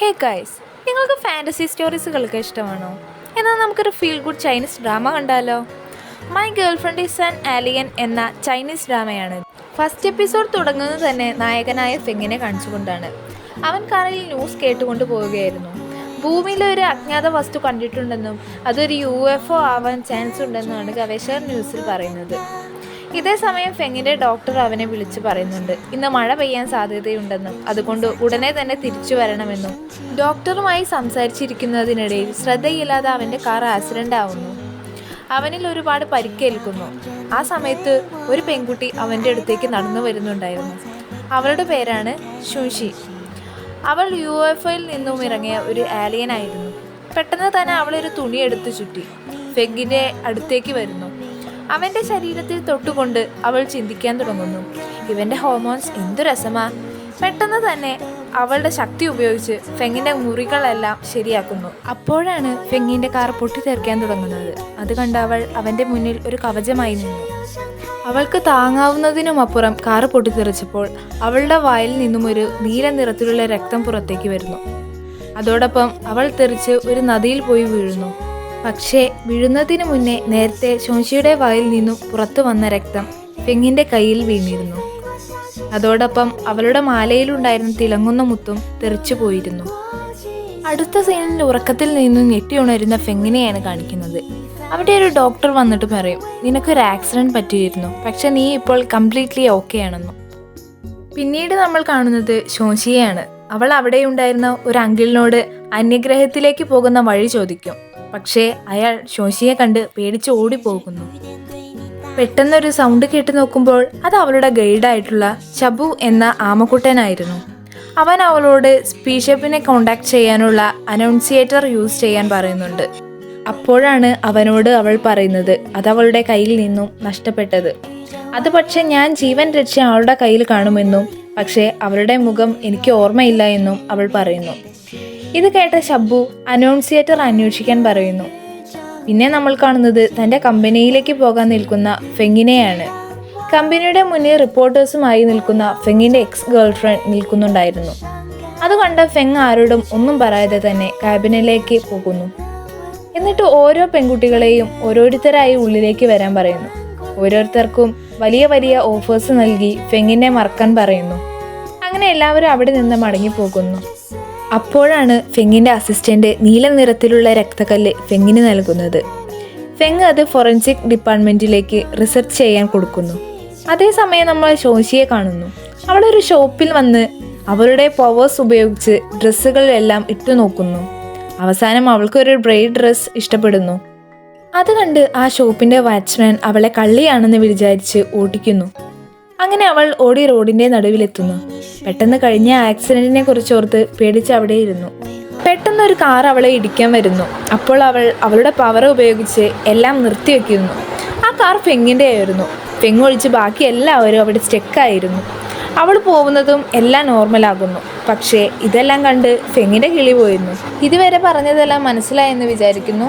Hey guys, നിങ്ങൾക്ക് fantasy സ്റ്റോറീസുകൾക്ക് ഇഷ്ടമാണോ? എന്നാൽ നമുക്കൊരു ഫീൽ ഗുഡ് ചൈനീസ് ഡ്രാമ കണ്ടാലോ? മൈ ഗേൾഫ്രണ്ട് ഈസ് ആൻ ആലിയൻ എന്ന ചൈനീസ് ഡ്രാമയാണ്. ഫസ്റ്റ് എപ്പിസോഡ് തുടങ്ങുന്നത് തന്നെ നായകനായ ഫെങ്ങിനെ കാണിച്ചുകൊണ്ടാണ്. അവൻ കാറിൽ ന്യൂസ് കേട്ടുകൊണ്ട് പോവുകയായിരുന്നു. ഭൂമിയിലെ ഒരു അജ്ഞാത വസ്തു കണ്ടിട്ടുണ്ടെന്നും അതൊരു UFO ആവാൻ ചാൻസ് ഉണ്ടെന്നാണ് ഗവേഷകർ ന്യൂസിൽ പറയുന്നത്. ഇതേ സമയം ഫെങ്ങിൻ്റെ ഡോക്ടർ അവനെ വിളിച്ച് പറയുന്നുണ്ട് ഇന്ന് മഴ പെയ്യാൻ സാധ്യതയുണ്ടെന്നും അതുകൊണ്ട് ഉടനെ തന്നെ തിരിച്ചു വരണമെന്നും. ഡോക്ടറുമായി സംസാരിച്ചിരിക്കുന്നതിനിടയിൽ ശ്രദ്ധയില്ലാതെ അവൻ്റെ കാർ ആക്സിഡൻ്റ് ആവുന്നു. അവനിൽ ഒരുപാട് പരിക്കേൽക്കുന്നു. ആ സമയത്ത് ഒരു പെൺകുട്ടി അവൻ്റെ അടുത്തേക്ക് നടന്നു വരുന്നുണ്ടായിരുന്നു. അവളുടെ പേരാണ് ഷുൻഷി. അവൾ UFOയിൽ നിന്നും ഇറങ്ങിയ ഒരു ആലിയൻ ആയിരുന്നു. പെട്ടെന്ന് തന്നെ അവളൊരു തുണി എടുത്ത് ചുറ്റി ഫെങ്ങിൻ്റെ അടുത്തേക്ക് വരുന്നു. അവൻ്റെ ശരീരത്തിൽ തൊട്ടുകൊണ്ട് അവൾ ചിന്തിക്കാൻ തുടങ്ങുന്നു, ഇവൻ്റെ ഹോർമോൺസ് എന്തു രസമാ. പെട്ടെന്ന് തന്നെ അവളുടെ ശക്തി ഉപയോഗിച്ച് ഫെങ്ങിൻ്റെ മുറികളെല്ലാം ശരിയാക്കുന്നു. അപ്പോഴാണ് ഫെങ്ങിൻ്റെ കാർ പൊട്ടിത്തെറിക്കാൻ തുടങ്ങുന്നത്. അത് കണ്ട് അവൾ അവൻ്റെ മുന്നിൽ ഒരു കവചമായി നിന്നു. അവൾക്ക് താങ്ങാവുന്നതിനുമപ്പുറം കാറ് പൊട്ടിത്തെറിച്ചപ്പോൾ അവളുടെ വായിൽ നിന്നും ഒരു നീല നിറത്തിലുള്ള രക്തം പുറത്തേക്ക് വരുന്നു. അതോടൊപ്പം അവൾ തെറിച്ച് ഒരു നദിയിൽ പോയി വീഴുന്നു. പക്ഷേ വീഴുന്നതിന് മുന്നേ നേരത്തെ ഷോൻഷിയുടെ വായിൽ നിന്നും പുറത്തു വന്ന രക്തം ഫെങ്ങിൻ്റെ കയ്യിൽ വീണിരുന്നു. അതോടൊപ്പം അവളുടെ മാലയിലുണ്ടായിരുന്ന തിളങ്ങുന്ന മുത്തും തെറിച്ചു പോയിരുന്നു. അടുത്ത സീനിൽ ഉറക്കത്തിൽ നിന്നും ഞെട്ടി ഉണരുന്ന ഫെങ്ങിനെയാണ് കാണിക്കുന്നത്. അവിടെ ഒരു ഡോക്ടർ വന്നിട്ട് പറയും, നിനക്കൊരു ആക്സിഡൻറ്റ് പറ്റിയിരുന്നു, പക്ഷെ നീ ഇപ്പോൾ കംപ്ലീറ്റ്ലി ഓക്കെ ആണെന്നു. പിന്നീട് നമ്മൾ കാണുന്നത് ഷോൻഷിയെയാണ്. അവൾ അവിടെ ഉണ്ടായിരുന്ന ഒരു അങ്കിളിനോട് അന്യഗ്രഹത്തിലേക്ക് പോകുന്ന വഴി ചോദിക്കും. പക്ഷേ അയാൾ ഷോൻഷിയെ കണ്ട് പേടിച്ച് ഓടിപ്പോകുന്നു. പെട്ടെന്നൊരു സൗണ്ട് കേട്ട് നോക്കുമ്പോൾ അത് അവളുടെ ഗൈഡായിട്ടുള്ള ചബു എന്ന ആമക്കുട്ടനായിരുന്നു. അവൻ അവളോട് സ്പീഷപ്പിനെ കോണ്ടാക്ട് ചെയ്യാനുള്ള അനൗൺസിയേറ്റർ യൂസ് ചെയ്യാൻ പറയുന്നുണ്ട്. അപ്പോഴാണ് അവനോട് അവൾ പറയുന്നത് അതവളുടെ കയ്യിൽ നിന്നും നഷ്ടപ്പെട്ടത്. അത് പക്ഷെ ഞാൻ ജീവൻ രക്ഷ അവളുടെ കയ്യിൽ കാണുമെന്നും പക്ഷേ അവളുടെ മുഖം എനിക്ക് ഓർമ്മയില്ല എന്നും അവൾ പറയുന്നു. ഇത് കേട്ട ഷബ്ബു അനൗൺസിയേറ്റർ അന്വേഷിക്കാൻ പറയുന്നു. പിന്നെ നമ്മൾ കാണുന്നത് തൻ്റെ കമ്പനിയിലേക്ക് പോകാൻ നിൽക്കുന്ന ഫെങ്ങിനെയാണ്. കമ്പനിയുടെ മുന്നിൽ റിപ്പോർട്ടേഴ്സുമായി നിൽക്കുന്ന ഫെങ്ങിൻ്റെ എക്സ് ഗേൾഫ്രണ്ട് നിൽക്കുന്നുണ്ടായിരുന്നു. അത് കണ്ട ഫെങ് ആരോടും ഒന്നും പറയാതെ തന്നെ ക്യാബിനിലേക്ക് പോകുന്നു. എന്നിട്ട് ഓരോ പെൺകുട്ടികളെയും ഓരോരുത്തരായി ഉള്ളിലേക്ക് വരാൻ പറയുന്നു. ഓരോരുത്തർക്കും വലിയ വലിയ ഓഫേഴ്സ് നൽകി ഫെങ്ങിനെ മറക്കാൻ പറയുന്നു. അങ്ങനെ എല്ലാവരും അവിടെ നിന്ന് മടങ്ങിപ്പോകുന്നു. അപ്പോഴാണ് ഫെങ്ങിൻ്റെ അസിസ്റ്റൻ്റ് നീല നിറത്തിലുള്ള രക്തക്കല്ല് ഫെങ്ങിന് നൽകുന്നത്. ഫെങ് അത് ഫോറൻസിക് ഡിപ്പാർട്ട്മെൻറ്റിലേക്ക് റിസർച്ച് ചെയ്യാൻ കൊടുക്കുന്നു. അതേസമയം നമ്മൾ ഷോൻഷിയെ കാണുന്നു. അവളൊരു ഷോപ്പിൽ വന്ന് അവളുടെ പവേഴ്സ് ഉപയോഗിച്ച് ഡ്രസ്സുകളെല്ലാം ഇട്ടു നോക്കുന്നു. അവസാനം അവൾക്കൊരു ബ്രൈഡ് ഡ്രസ്സ് ഇഷ്ടപ്പെടുന്നു. അത് കണ്ട് ആ ഷോപ്പിൻ്റെ വാച്ച്മാൻ അവളെ കള്ളിയാണെന്ന് വിചാരിച്ച് ഓടിക്കുന്നു. അങ്ങനെ അവൾ ഓടി റോഡിൻ്റെ നടുവിലെത്തുന്നു. പെട്ടെന്ന് കഴിഞ്ഞ ആക്സിഡൻറ്റിനെ കുറിച്ചോർത്ത് പേടിച്ച് അവിടെ ഇരുന്നു. പെട്ടെന്നൊരു കാർ അവളെ ഇടിക്കാൻ വരുന്നു. അപ്പോൾ അവൾ അവളുടെ പവർ ഉപയോഗിച്ച് എല്ലാം നിർത്തിവെക്കുന്നു. ആ കാർ ഫെങ്ങിൻ്റെ ആയിരുന്നു. ഫെങ് ഒഴിച്ച് ബാക്കി എല്ലാവരും അവിടെ സ്റ്റെക്കായിരുന്നു. അവൾ പോകുന്നതും എല്ലാം നോർമലാകുന്നു. പക്ഷേ ഇതെല്ലാം കണ്ട് ഫെങ്ങിൻ്റെ കിളി പോയിരുന്നു. ഇതുവരെ പറഞ്ഞതെല്ലാം മനസ്സിലായെന്ന് വിചാരിക്കുന്നു.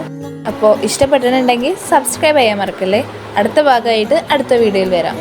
അപ്പോൾ ഇഷ്ടപ്പെട്ടിട്ടുണ്ടെങ്കിൽ സബ്സ്ക്രൈബ് ചെയ്യാൻ മറക്കല്ലേ. അടുത്ത ഭാഗമായിട്ട് അടുത്ത വീഡിയോയിൽ വരാം.